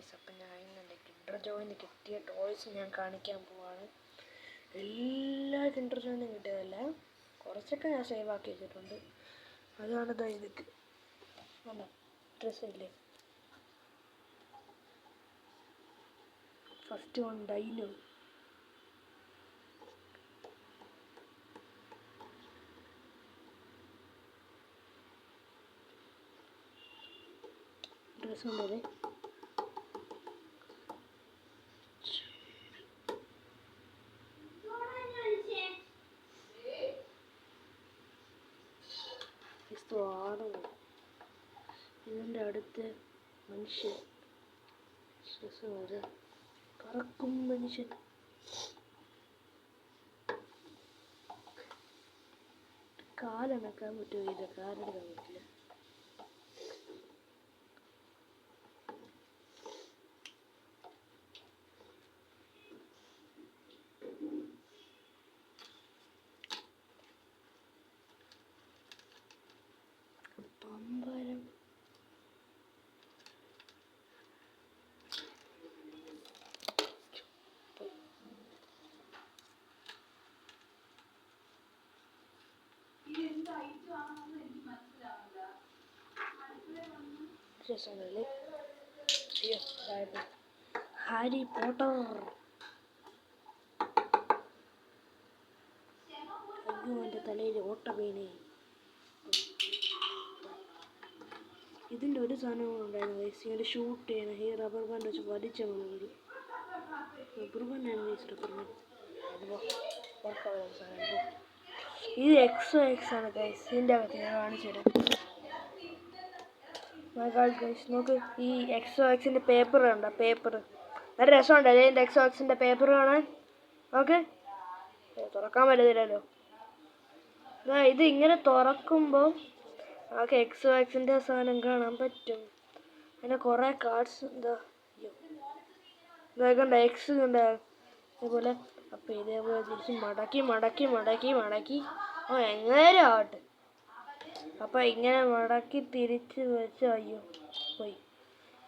Guys. അപ്പം ഞാൻ എൻ്റെ കിൻഡർ ജോയിന് കിട്ടിയ ടോയ്സ് ഞാൻ കാണിക്കാൻ പോവാണ്. എല്ലാ കിൻഡർ ജോയിനും കിട്ടിയതല്ല, കുറച്ചൊക്കെ ഞാൻ സേവ് ആക്കി വെച്ചിട്ടുണ്ട്. അതാണ് ഇതൊക്കെ അല്ല ഡ്രസ്സില്ലേ. First one dino. ഡ്രസ് ഉണ്ടല്ലേ. ഇതിൻ്റെ അടുത്ത് മനുഷ്യൻ കറക്കും മനുഷ്യൻ. കാലണക്കാൻ പറ്റുമോ? കാലെടുക്കാൻ പറ്റില്ല. പമ്പരം രസമല്ലേ. Harry Potter. അയ്യോ, എൻ്റെ തലയിൽ ഓട്ട വീണേ. ഇതിൻ്റെ ഒരു സാധനവും ഉണ്ടായിരുന്നു ഗൈസ്. ഇങ്ങനെ ഷൂട്ട് ചെയ്യണം. ഈ റബ്ബർ ബാൻഡ് വെച്ച് വലിച്ചാൽ മതി. റബ്ബർ ബാൻഡാണ് ഗൈസ്, റബ്ബർ ബാൻഡ്. ഇത് XOX ആണ് ഗൈസ്. ഇതിൻ്റെ അകത്ത് ഞാൻ കാണിച്ചു തരാം. ഗൈസ് നോക്ക്, ഈ XOXൻ്റെ പേപ്പർ കണ്ട? പേപ്പർ നല്ല രസമുണ്ടല്ലേ ഇതിൻ്റെ XOXൻ്റെ പേപ്പർ കാണാൻ. നോക്ക്, തുറക്കാൻ പറ്റത്തില്ലല്ലോ. ഇത് ഇങ്ങനെ തുറക്കുമ്പോൾ നമുക്ക് XOXൻ്റെ സാധനം കാണാൻ പറ്റും. പിന്നെ കുറേ കാർഡ്സ് ഇതൊക്കെ എക്സ് കണ്ട ഇതേപോലെ. അപ്പോൾ ഇതേപോലെ തിരിച്ച് മടക്കി എങ്ങനെ ആവട്ടെ. അപ്പം ഇങ്ങനെ മടക്കി തിരിച്ച് വെച്ച് അയ്യോ പോയി.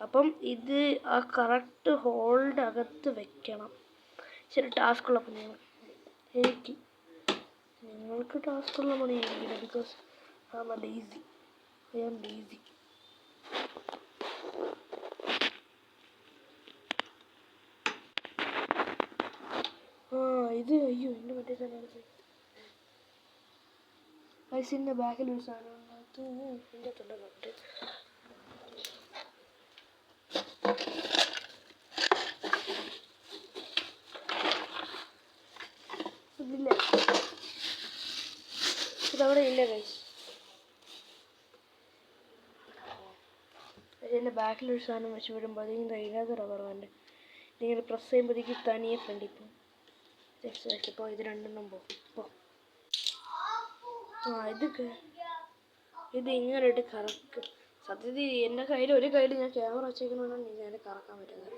അപ്പം ഇത് ആ കറക്റ്റ് ഹോൾഡ് അകത്ത് വെക്കണം. ശരി, ടാസ്കുള്ള പണിയാണ് എനിക്ക്. നിങ്ങൾക്ക് ടാസ്കുള്ള പണിയായിരിക്കില്ല. Because I am lazy. ഇത് അയ്യോ എൻ്റെ മറ്റേ സാധനം ഐസിൻ്റെ ബാക്കിൽ ഒരു സാധനം എൻ്റെ തൊണ്ടകളുണ്ട്. ഇതില്ല, ഇതവിടെ ഇല്ല ഗൈസ്. അതിൻ്റെ ബാക്കിലൊരു സാധനം വെച്ച് വിടുമ്പോൾ അതിങ്ങനെ അതിനകത്ത് റബ്ബർ ബാൻഡ് ഇങ്ങനെ പ്രസ് ചെയ്യുമ്പോഴത്തേക്ക് തനിയെ ഫ്രണ്ടിൽ പോകും. ഇപ്പോൾ ഇത് രണ്ടെണ്ണം പോകും. ഇത് ഇങ്ങനെ ഇട്ട് കറക്കും. സത്യത്തിൽ എൻ്റെ കയ്യിൽ ഒരു കയ്യിൽ ഞാൻ ക്യാമറ വെച്ചേക്കുന്നതുകൊണ്ടാണ് ഞാൻ കറക്കാൻ പറ്റുന്നത്.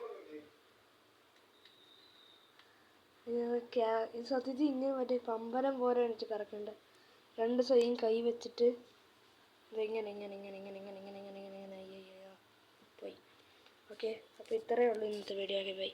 ഇത് സത്യത്തിൽ ഇങ്ങനെ മറ്റേ പമ്പരം പോലെ വെച്ച് കറക്കണ്ട. രണ്ട് സൈഡും കൈ വെച്ചിട്ട് ഇങ്ങനെ പോയി. ഓക്കെ, അപ്പോൾ ഇത്രയേ ഉള്ളൂ ഇന്നത്തെ വീഡിയോ. ബൈ.